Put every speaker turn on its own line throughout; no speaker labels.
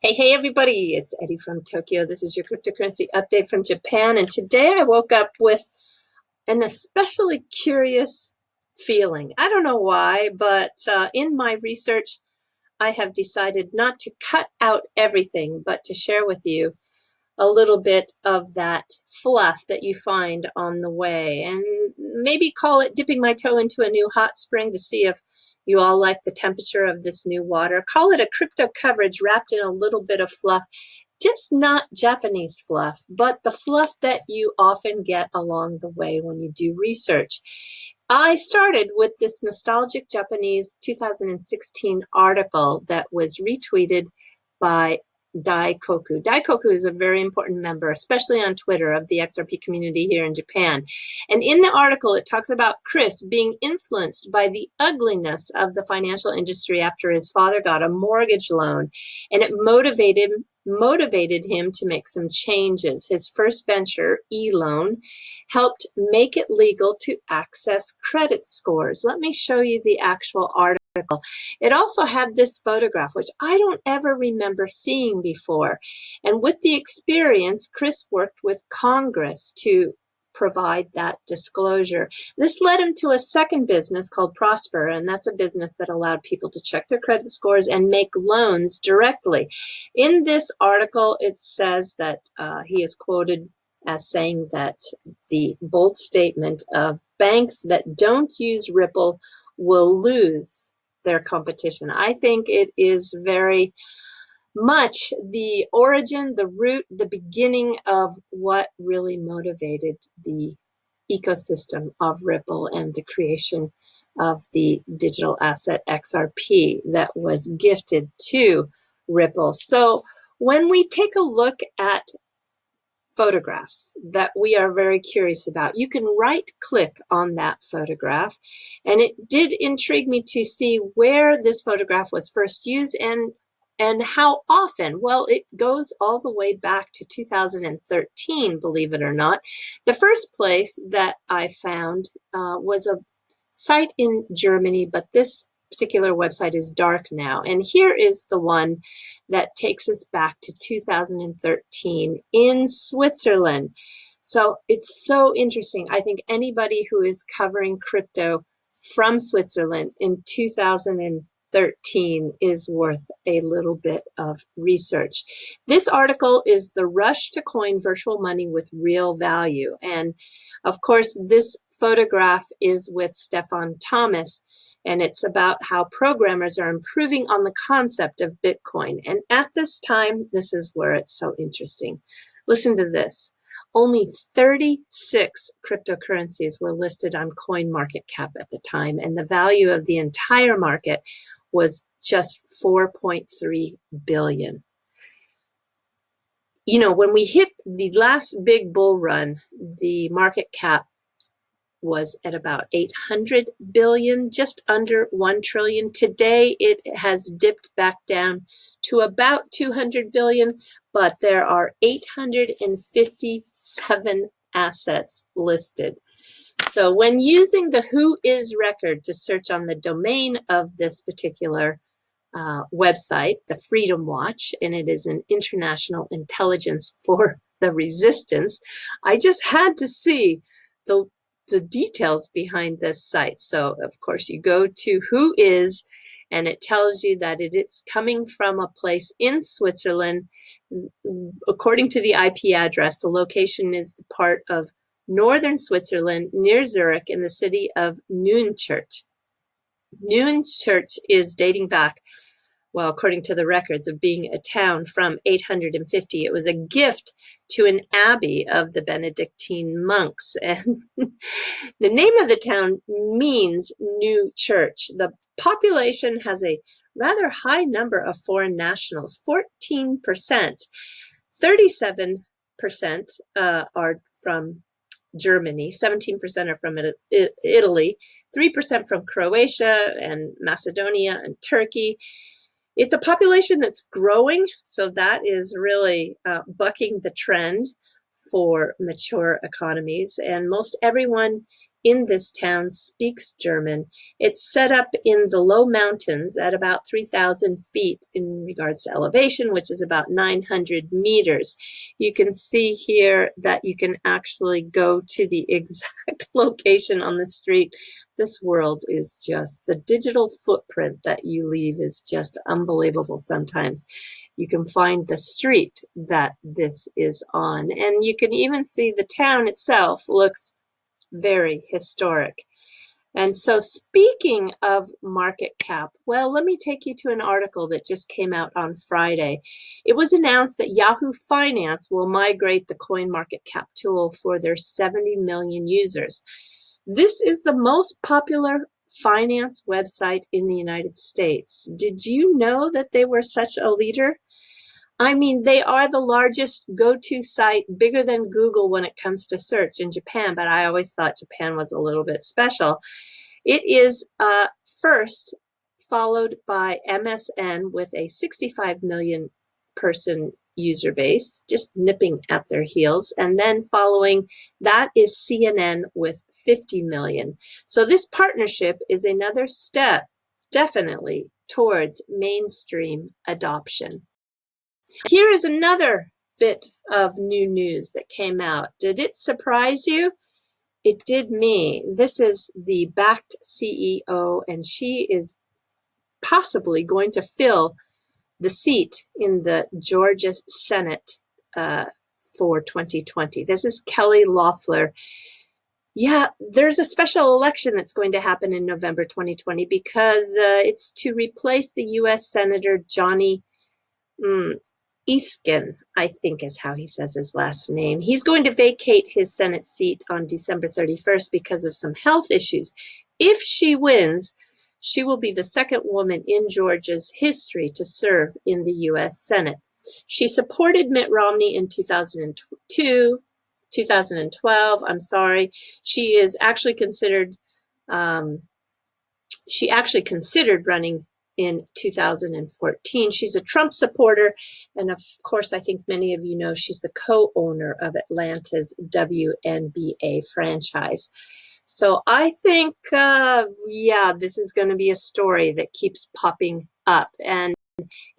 Hey, everybody, it's Eddie from Tokyo. This is your cryptocurrency update from Japan. And today I woke up with an especially curious feeling. I don't know why, but in my research, I have decided not to cut out everything, but to share with you a little bit of that fluff that you find on the way, and maybe call it dipping my toe into a new hot spring to see if you all like the temperature of this new water. Call it a crypto coverage wrapped in a little bit of fluff, just not Japanese fluff, but the fluff that you often get along the way when you do research. I started with this nostalgic Japanese 2016 article that was retweeted by Daikoku. Daikoku is a very important member, especially on Twitter, of the XRP community here in Japan. And in the article, it talks about Chris being influenced by the ugliness of the financial industry after his father got a mortgage loan, and it motivated him to make some changes. His first venture, eLoan, helped make it legal to access credit scores. Let me show you the actual article. It also had this photograph, which I don't ever remember seeing before. And with the experience, Chris worked with Congress to provide that disclosure. This led him to a second business called Prosper, and that's a business that allowed people to check their credit scores and make loans directly. In this article, it says that he is quoted as saying that the bold statement of banks that don't use Ripple will lose their competition. I think it is very much the origin, the root, the beginning of what really motivated the ecosystem of Ripple and the creation of the digital asset XRP that was gifted to Ripple. So when we take a look at photographs that we are very curious about, you can right click on that photograph, and it did intrigue me to see where this photograph was first used and how often. Well, it goes all the way back to 2013, believe it or not. The first place that I found was a site in Germany, but this particular website is dark now. And here is the one that takes us back to 2013 in Switzerland. So it's so interesting. I think anybody who is covering crypto from Switzerland in 2013 is worth a little bit of research. This article is The Rush to Coin Virtual Money with Real Value. And of course, this photograph is with Stefan Thomas, and it's about how programmers are improving on the concept of Bitcoin. And at this time, this is where it's so interesting. Listen to this. Only 36 cryptocurrencies were listed on CoinMarketCap at the time, and the value of the entire market was just 4.3 billion. You know, when we hit the last big bull run, the market cap was at about 800 billion, just under 1 trillion. Today, it has dipped back down to about 200 billion, but there are 857 assets listed. So when using the Who Is record to search on the domain of this particular website, the Freedom Watch, and it is an international intelligence for the resistance, I just had to see the details behind this site. So of course you go to Who Is, and it tells you that it is coming from a place in Switzerland. According to the IP address, the location is the part of northern Switzerland near Zurich in the city of Nunchurch. Nunchurch is dating back, well, according to the records, of being a town from 850. It was a gift to an abbey of the Benedictine monks. And the name of the town means new church. The population has a rather high number of foreign nationals, 14%. 37% are from Germany, 17% are from Italy, 3% from Croatia and Macedonia and Turkey. It's a population that's growing, so that is really bucking the trend for mature economies. And most everyone in this town speaks German. It's set up in the low mountains at about 3,000 feet in regards to elevation, which is about 900 meters. You can see here that you can actually go to the exact location on the street. This world is just, the digital footprint that you leave is just unbelievable sometimes. You can find the street that this is on, and you can even see the town itself looks very historic. And so speaking of market cap, well, let me take you to an article that just came out on Friday. It was announced that Yahoo Finance will migrate the CoinMarketCap tool for their 70 million users. This is the most popular finance website in the United States. Did you know that they were such a leader? I mean, they are the largest go-to site, bigger than Google when it comes to search in Japan, but I always thought Japan was a little bit special. It is first, followed by MSN with a 65 million person user base, just nipping at their heels. And then following that is CNN with 50 million. So this partnership is another step, definitely, towards mainstream adoption. Here is another bit of new news that came out. Did it surprise you? It did me. This is the Bakkt CEO, and she is possibly going to fill the seat in the Georgia Senate for 2020. This is Kelly Loeffler. Yeah, there's a special election that's going to happen in November 2020 because it's to replace the U.S. Senator Johnny Eskin, I think is how he says his last name. He's going to vacate his Senate seat on December 31st because of some health issues. If she wins, she will be the second woman in Georgia's history to serve in the U.S. Senate. She supported Mitt Romney in 2012. I'm sorry. She is actually considered, considered running in 2014. She's a Trump supporter, and of course, I think many of you know she's the co-owner of Atlanta's WNBA franchise. So I think, yeah, this is going to be a story that keeps popping up, and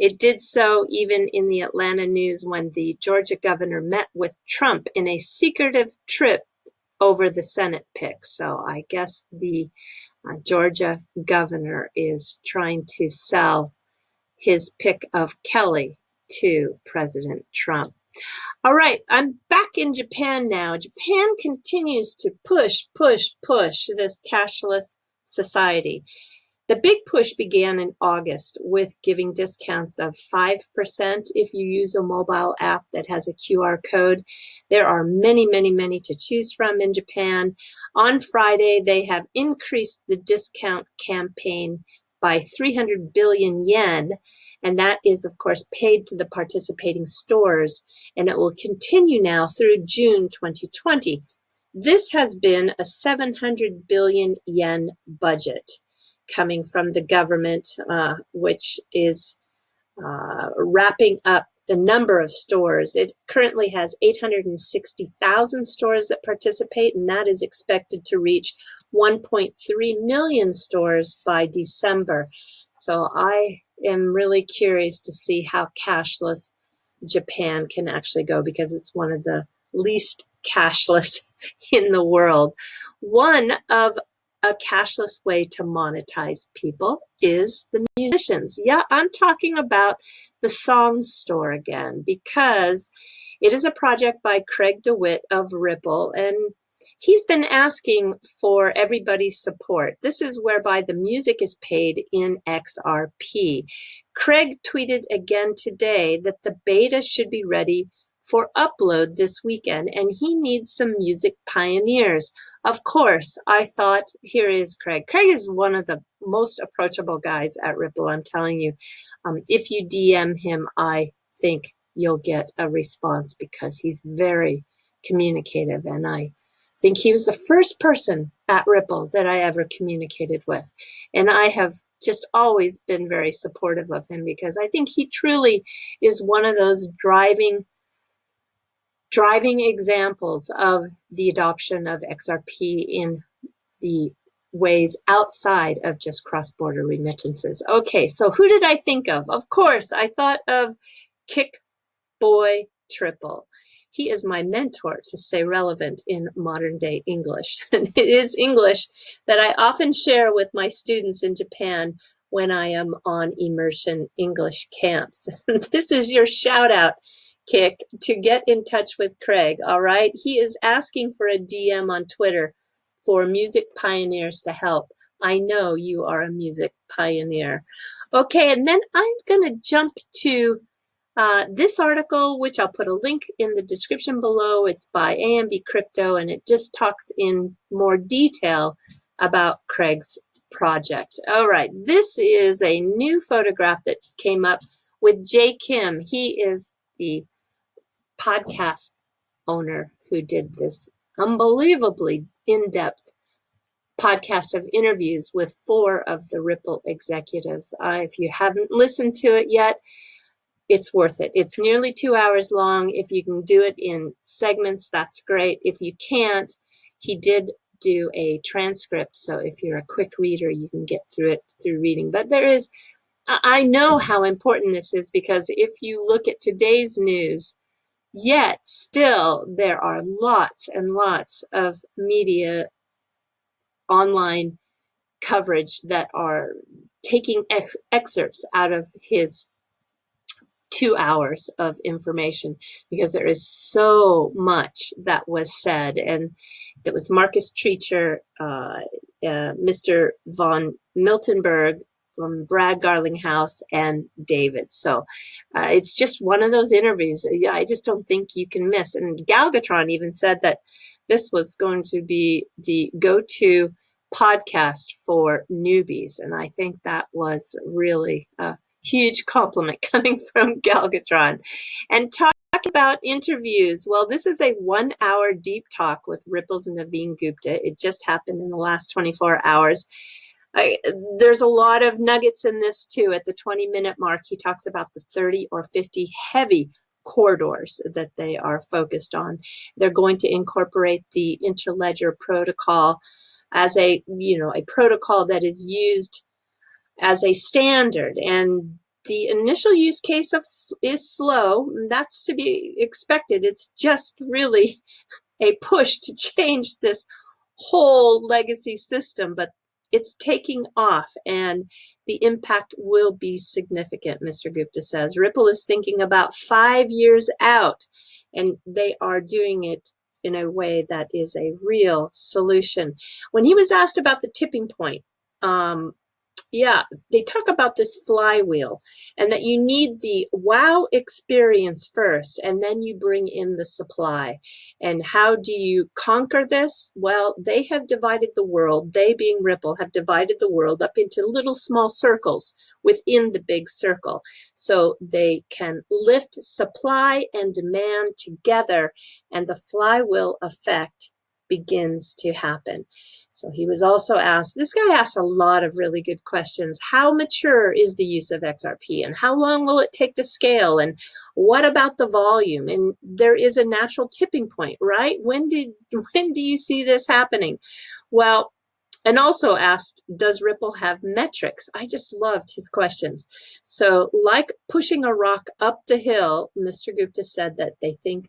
it did so even in the Atlanta news when the Georgia governor met with Trump in a secretive trip over the Senate pick. So I guess the Georgia governor is trying to sell his pick of Kelly to President Trump. All right, I'm back in Japan now. Japan continues to push this cashless society. The big push began in August with giving discounts of 5% if you use a mobile app that has a QR code. There are many to choose from in Japan. On Friday, they have increased the discount campaign by 300 billion yen, and that is, of course, paid to the participating stores, and it will continue now through June 2020. This has been a 700 billion yen budget coming from the government, which is wrapping up a number of stores. It currently has 860,000 stores that participate, and that is expected to reach 1.3 million stores by December. So I am really curious to see how cashless Japan can actually go, because it's one of the least cashless in the world. One of a cashless way to monetize people is the musicians. Yeah, I'm talking about the Song Store again, because it is a project by Craig DeWitt of Ripple, and he's been asking for everybody's support. This is whereby the music is paid in XRP. Craig tweeted again today that the beta should be ready for upload this weekend, and he needs some music pioneers. Of course, I thought, here is Craig. Craig is one of the most approachable guys at Ripple, I'm telling you. If you DM him, I think you'll get a response, because he's very communicative, and I think he was the first person at Ripple that I ever communicated with. And I have just always been very supportive of him, because I think he truly is one of those driving examples of the adoption of XRP in the ways outside of just cross-border remittances. Okay, so who did I think of? Of course, I thought of Kick Boy Triple. He is my mentor to stay relevant in modern day English. And it is English that I often share with my students in Japan when I am on immersion English camps. This is your shout out, Kick, to get in touch with Craig, all right? He is asking for a DM on Twitter for music pioneers to help. I know you are a music pioneer. Okay, and then I'm gonna jump to this article, which I'll put a link in the description below. It's by AMB Crypto, and it just talks in more detail about Craig's project. All right, this is a new photograph that came up with Jay Kim. He is the podcast owner who did this unbelievably in-depth podcast of interviews with 4 of the Ripple executives. If you haven't listened to it yet, it's worth it. It's nearly 2 hours long. If you can do it in segments, that's great. If you can't, he did do a transcript, so if you're a quick reader, you can get through it through reading. But I know how important this is, because if you look at today's news, yet still there are lots and lots of media online coverage that are taking excerpts out of his 2 hours of information, because there is so much that was said. And that was Marcus Treacher, Mr. von Miltenberg, from Brad Garlinghouse, and David. So it's just one of those interviews. Yeah, I just don't think you can miss. And Galgatron even said that this was going to be the go-to podcast for newbies. And I think that was really huge compliment coming from Galgatron. And talk about interviews. Well, this is a 1 hour deep talk with Ripple's Navin Gupta. It just happened in the last 24 hours. There's a lot of nuggets in this too. At the 20-minute mark, he talks about the 30 or 50 heavy corridors that they are focused on. They're going to incorporate the interledger protocol as a protocol that is used as a standard, and the initial use case is slow. That's to be expected. It's just really a push to change this whole legacy system, but it's taking off, and the impact will be significant, Mr. Gupta says. Ripple is thinking about 5 years out, and they are doing it in a way that is a real solution. When he was asked about the tipping point, yeah, they talk about this flywheel, and that you need the wow experience first, and then you bring in the supply. And how do you conquer this? Well, they have divided the world. They, being Ripple, have divided the world up into little small circles within the big circle, so they can lift supply and demand together, and the flywheel effect begins to happen. So he was also asked, this guy asked a lot of really good questions. How mature is the use of XRP, and how long will it take to scale? And what about the volume? And there is a natural tipping point, right? When do you see this happening? Well, and also asked, does Ripple have metrics? I just loved his questions. So like pushing a rock up the hill, Mr. Gupta said that they think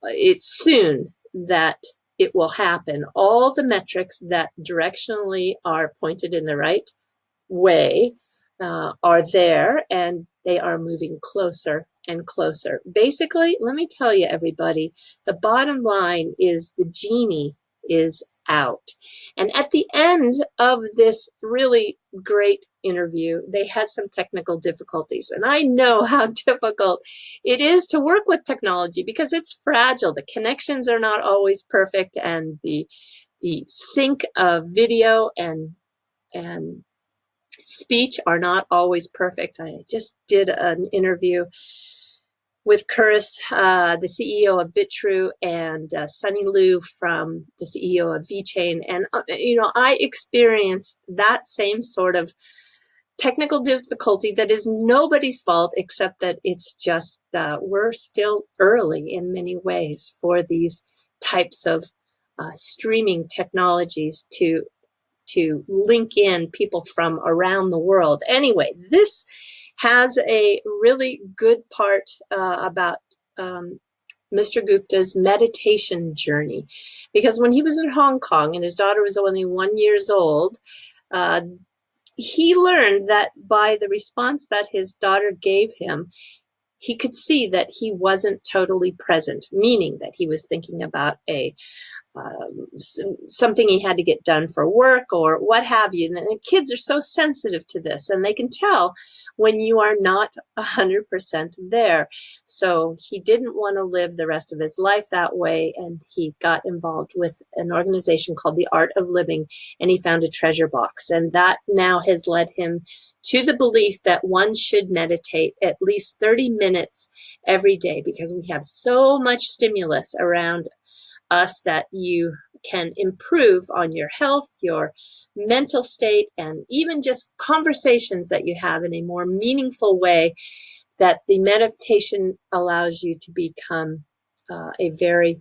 it's soon that it will happen. All the metrics that directionally are pointed in the right way are there, and they are moving closer and closer. Basically, let me tell you, everybody, the bottom line is the genie is out. And at the end of this really great interview, they had some technical difficulties. And I know how difficult it is to work with technology, because it's fragile. The connections are not always perfect, and the sync of video and speech are not always perfect. I just did an interview with Curtis, the CEO of BitTrue, and Sunny Liu, from the CEO of VeChain. And, I experienced that same sort of technical difficulty that is nobody's fault, except that it's just, we're still early in many ways for these types of streaming technologies to link in people from around the world. Anyway, this has a really good part about Mr. Gupta's meditation journey, because when he was in Hong Kong and his daughter was only 1 year old, he learned that by the response that his daughter gave him, he could see that he wasn't totally present, meaning that he was thinking about something he had to get done for work or what have you. And the kids are so sensitive to this, and they can tell when you are not 100% there. So he didn't want to live the rest of his life that way, and he got involved with an organization called the Art of Living, and he found a treasure box. And that now has led him to the belief that one should meditate at least 30 minutes every day, because we have so much stimulus around us that you can improve on your health, your mental state, and even just conversations that you have in a more meaningful way, that the meditation allows you to become a very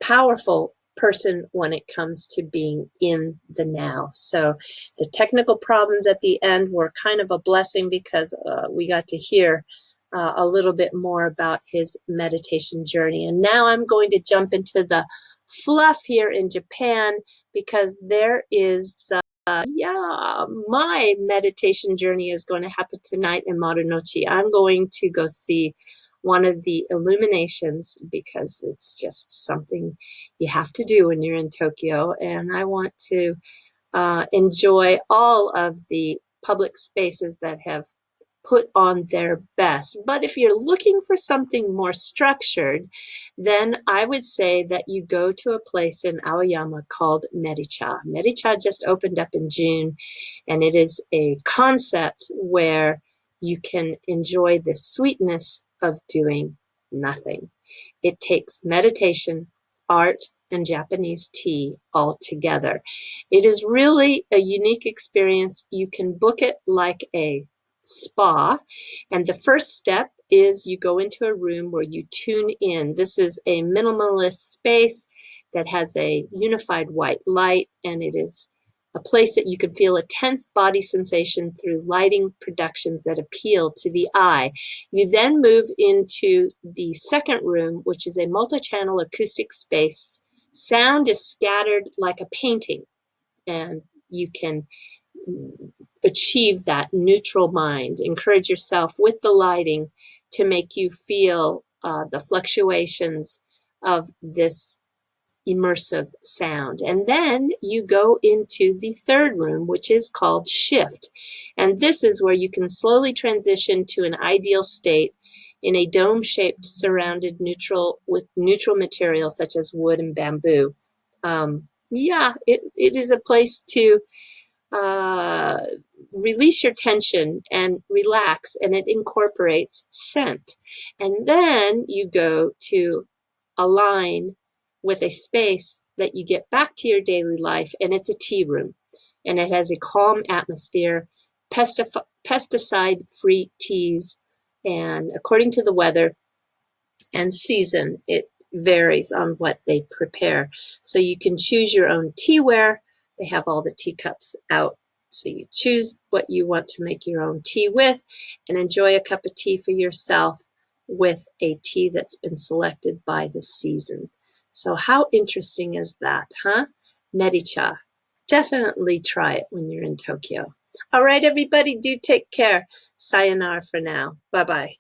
powerful person when it comes to being in the now. So the technical problems at the end were kind of a blessing, because we got to hear a little bit more about his meditation journey. And now I'm going to jump into the fluff here in Japan, because there is my meditation journey is going to happen tonight in Marunouchi. I'm going to go see one of the illuminations, because it's just something you have to do when you're in Tokyo, and I want to enjoy all of the public spaces that have put on their best. But if you're looking for something more structured, then I would say that you go to a place in Aoyama called Medicha. Medicha just opened up in June, and it is a concept where you can enjoy the sweetness of doing nothing. It takes meditation, art, and Japanese tea all together. It is really a unique experience. You can book it like a spa, and the first step is you go into a room where you tune in. This is a minimalist space that has a unified white light, and it is a place that you can feel a tense body sensation through lighting productions that appeal to the eye. You then move into the second room, which is a multi-channel acoustic space. Sound is scattered like a painting, and you can achieve that neutral mind. Encourage yourself with the lighting to make you feel the fluctuations of this immersive sound. And then you go into the third room, which is called Shift. And this is where you can slowly transition to an ideal state in a dome-shaped surrounded with neutral materials such as wood and bamboo. It is a place to release your tension and relax, and it incorporates scent. And then you go to align with a space that you get back to your daily life, and it's a tea room, and it has a calm atmosphere, pesticide-free teas, and according to the weather and season, it varies on what they prepare. So you can choose your own teaware. They have all the teacups out, so you choose what you want to make your own tea with, and enjoy a cup of tea for yourself with a tea that's been selected by the season. So how interesting is that, huh? Medicha. Definitely try it when you're in Tokyo. All right, everybody, do take care. Sayonara for now. Bye-bye.